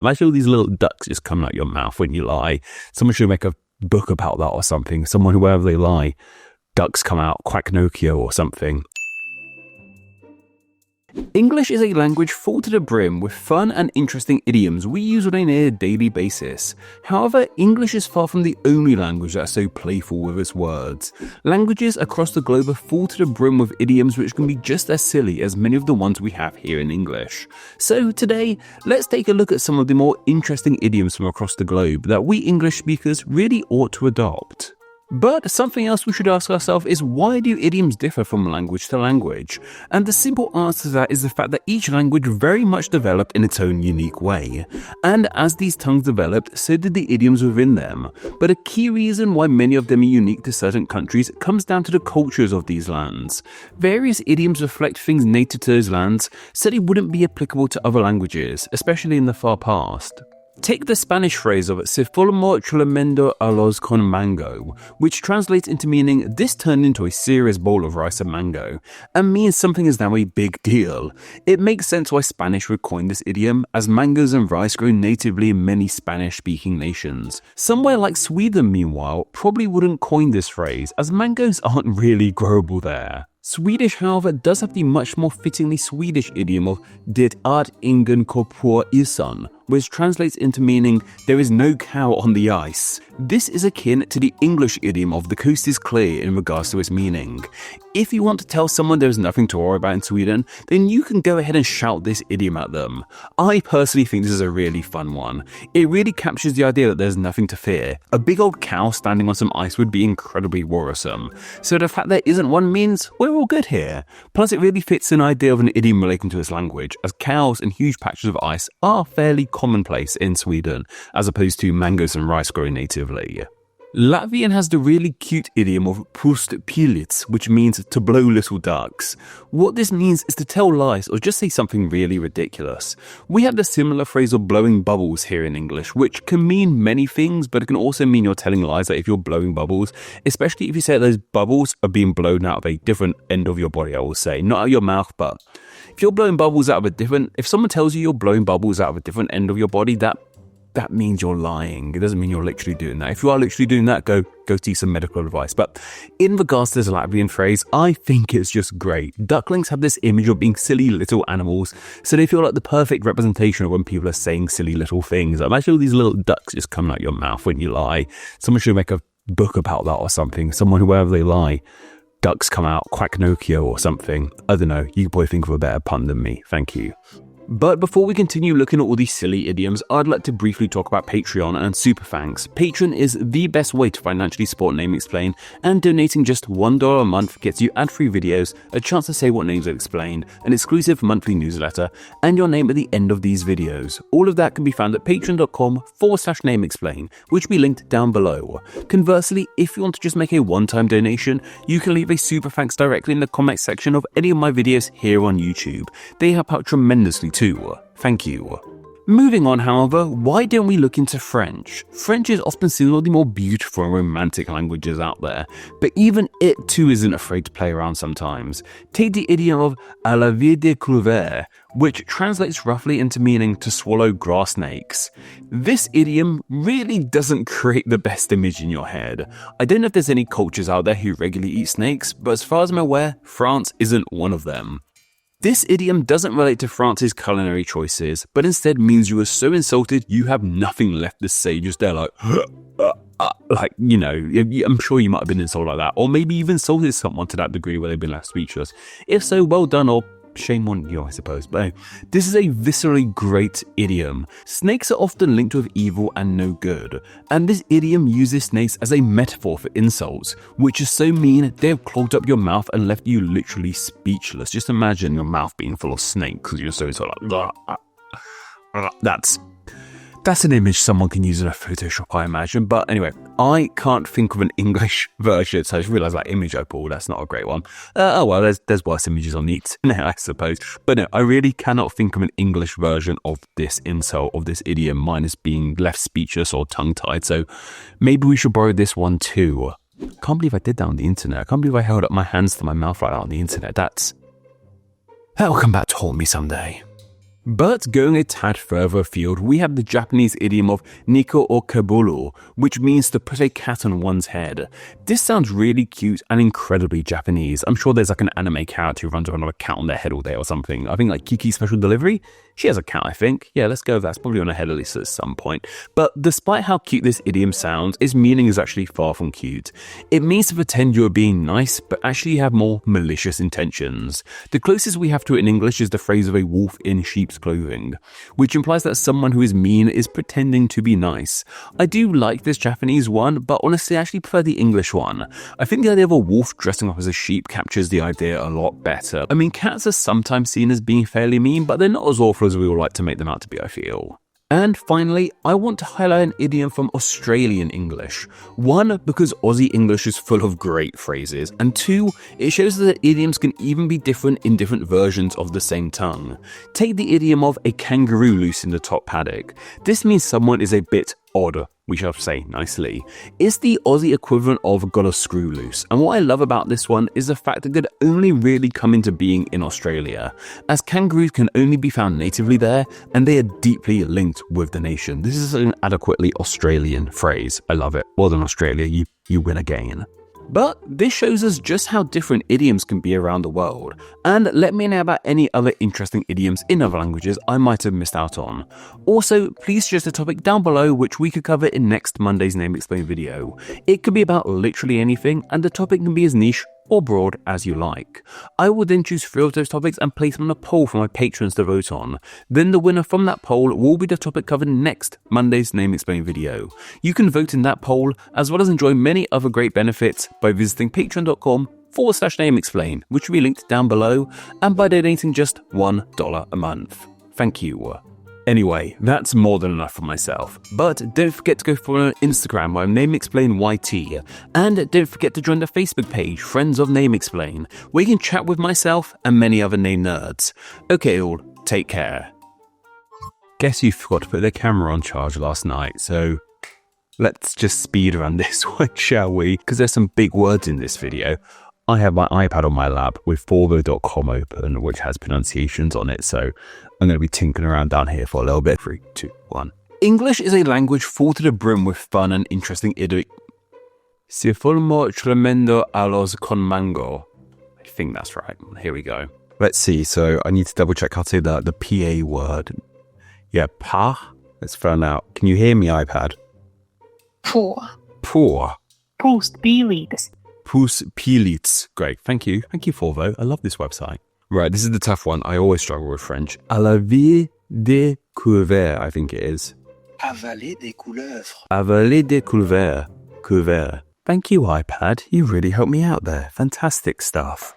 Imagine all these little ducks just coming out your mouth when you lie. Someone should make a book about that or something. Someone, wherever they lie, ducks come out, quack Nokia or something. English is a language full to the brim with fun and interesting idioms we use on a near daily basis. However, English is far from the only language that is so playful with its words. Languages across the globe are full to the brim with idioms which can be just as silly as many of the ones we have here in English. So today, let's take a look at some of the more interesting idioms from across the globe that we English speakers really ought to adopt. But something else we should ask ourselves is, why do idioms differ from language to language? And the simple answer to that is the fact that each language very much developed in its own unique way. And as these tongues developed, so did the idioms within them. But a key reason why many of them are unique to certain countries comes down to the cultures of these lands. Various idioms reflect things native to those lands, so they wouldn't be applicable to other languages, especially in the far past. Take the Spanish phrase of "se formó tremendo arroz con mango," which translates into meaning "this turned into a serious bowl of rice and mango," and means something is now a big deal. It makes sense why Spanish would coin this idiom, as mangoes and rice grow natively in many Spanish-speaking nations. Somewhere like Sweden, meanwhile, probably wouldn't coin this phrase, as mangoes aren't really growable there. Swedish, however, does have the much more fittingly Swedish idiom of "det är ingen ko på isen," which translates into meaning "there is no cow on the ice." This is akin to the English idiom of "the coast is clear" in regards to its meaning. If you want to tell someone there's nothing to worry about in Sweden, then you can go ahead and shout this idiom at them. I personally think this is a really fun one. It really captures the idea that there's nothing to fear. A big old cow standing on some ice would be incredibly worrisome. So the fact there isn't one means we're all good here. Plus it really fits an idea of an idiom relating to its language, as cows and huge patches of ice are fairly commonplace in Sweden, as opposed to mangoes and rice growing natively. Latvian has the really cute idiom of "pust pilits," which means to blow little ducks. What this means is to tell lies or just say something really ridiculous. We have the similar phrase of blowing bubbles here in English, which can mean many things, but it can also mean you're telling lies. Like if you're blowing bubbles, especially if you say those bubbles are being blown out of a different end of your body, I will say. Not out of your mouth, but if you're blowing bubbles out of if someone tells you you're blowing bubbles out of a different end of your body, that means you're lying. It doesn't mean you're literally doing that. If you are literally doing that, go see some medical advice. But in regards to this Latvian phrase, I think it's just great. Ducklings have this image of being silly little animals, so they feel like the perfect representation of when people are saying silly little things. Imagine all these little ducks just coming out your mouth when you lie. Someone should make a book about that or something. Someone, wherever they lie, ducks come out, quack Nokia or something. I don't know. You could probably think of a better pun than me. Thank you. But before we continue looking at all these silly idioms, I'd like to briefly talk about Patreon and Super Thanks. Patreon is the best way to financially support Name Explain, and donating just $1 a month gets you ad-free videos, a chance to say what names are explained, an exclusive monthly newsletter, and your name at the end of these videos. All of that can be found at patreon.com/nameexplain, which will be linked down below. Conversely, if you want to just make a one-time donation, you can leave a Super Thanks directly in the comment section of any of my videos here on YouTube. They help out tremendously too. Thank you. Moving on, however, why don't we look into French? French is often seen as one of the more beautiful and romantic languages out there, but even it too isn't afraid to play around sometimes. Take the idiom of "à la vie des couleuvres," which translates roughly into meaning to swallow grass snakes. This idiom really doesn't create the best image in your head. I don't know if there's any cultures out there who regularly eat snakes, but as far as I'm aware, France isn't one of them. This idiom doesn't relate to France's culinary choices, but instead means you are so insulted you have nothing left to say, just there like, you know, I'm sure you might have been insulted like that, or maybe you've insulted someone to that degree where they've been left speechless. If so, well done, or shame on you, I suppose. But this is a viscerally great idiom. Snakes are often linked with evil and no good, and this idiom uses snakes as a metaphor for insults, which is so mean they have clogged up your mouth and left you literally speechless. Just imagine your mouth being full of snakes because you're so like, That's an image someone can use in a Photoshop, I imagine. But anyway, I can't think of an English version, so I just realised that image I pulled, that's not a great one. Oh well, there's worse images on the internet, I suppose. But no, I really cannot think of an English version of this insult, of this idiom, minus being left speechless or tongue-tied. So maybe we should borrow this one too. Can't believe I did that on the internet. I can't believe I held up my hands to my mouth right out on the internet. That'll come back to haunt me someday. But going a tad further afield, we have the Japanese idiom of Niko o Kabulu, which means to put a cat on one's head. This sounds really cute and incredibly Japanese. I'm sure there's like an anime character who runs around with a cat on their head all day or something. I think like Kiki's Special Delivery, she has a cat, I think. Yeah, let's go with that. It's probably on her head at least at some point. But despite how cute this idiom sounds, its meaning is actually far from cute. It means to pretend you're being nice, but actually have more malicious intentions. The closest we have to it in English is the phrase of a wolf in sheep's clothing, which implies that someone who is mean is pretending to be nice. I do like this Japanese one, but honestly I actually prefer the English one. I think the idea of a wolf dressing up as a sheep captures the idea a lot better. I mean, cats are sometimes seen as being fairly mean, but they're not as awful as we all like to make them out to be, I feel. And finally, I want to highlight an idiom from Australian English. One, because Aussie English is full of great phrases, and two, it shows that idioms can even be different in different versions of the same tongue. Take the idiom of a kangaroo loose in the top paddock. This means someone is a bit odd, we shall say nicely. It's the Aussie equivalent of got a screw loose, and what I love about this one is the fact that it could only really come into being in Australia, as kangaroos can only be found natively there, and they are deeply linked with the nation. This is an adequately Australian phrase. I love it. Well done, Australia, you win again. But this shows us just how different idioms can be around the world, and let me know about any other interesting idioms in other languages I might have missed out on. Also, please suggest a topic down below which we could cover in next Monday's Name Explain video. It could be about literally anything, and the topic can be as niche or broad as you like. I will then choose 3 of those topics and place them on a poll for my patrons to vote on. Then the winner from that poll will be the topic covered in next Monday's Name Explain video. You can vote in that poll as well as enjoy many other great benefits by visiting patreon.com/nameexplain, which will be linked down below, and by donating just $1 a month. Thank you. Anyway, that's more than enough for myself, but don't forget to go follow on Instagram where I'm NameExplainYT, and don't forget to join the Facebook page Friends of Name Explain, where you can chat with myself and many other name nerds. Okay all, take care. Guess you forgot to put the camera on charge last night, so let's just speed around this one, shall we? Because there's some big words in this video. I have my iPad on my lap with forvo.com open, which has pronunciations on it, so I'm going to be tinkering around down here for a little bit. 3, 2, 1. English is a language full to the brim with fun and interesting idioms. Si fulmo tremendo a los con mango. I think that's right. Here we go. Let's see. So I need to double check how to say the PA word. Yeah, pa. Let's find out. Can you hear me, iPad? Poor. Poor. Postbilids. Postbilids. Great. Thank you. Thank you, Forvo. I love this website. Right, this is the tough one. I always struggle with French. À la vie des couverts, I think it is. Avaler des couleuvres. Avaler des couverts. Couvert. Thank you, iPad. You really helped me out there. Fantastic stuff.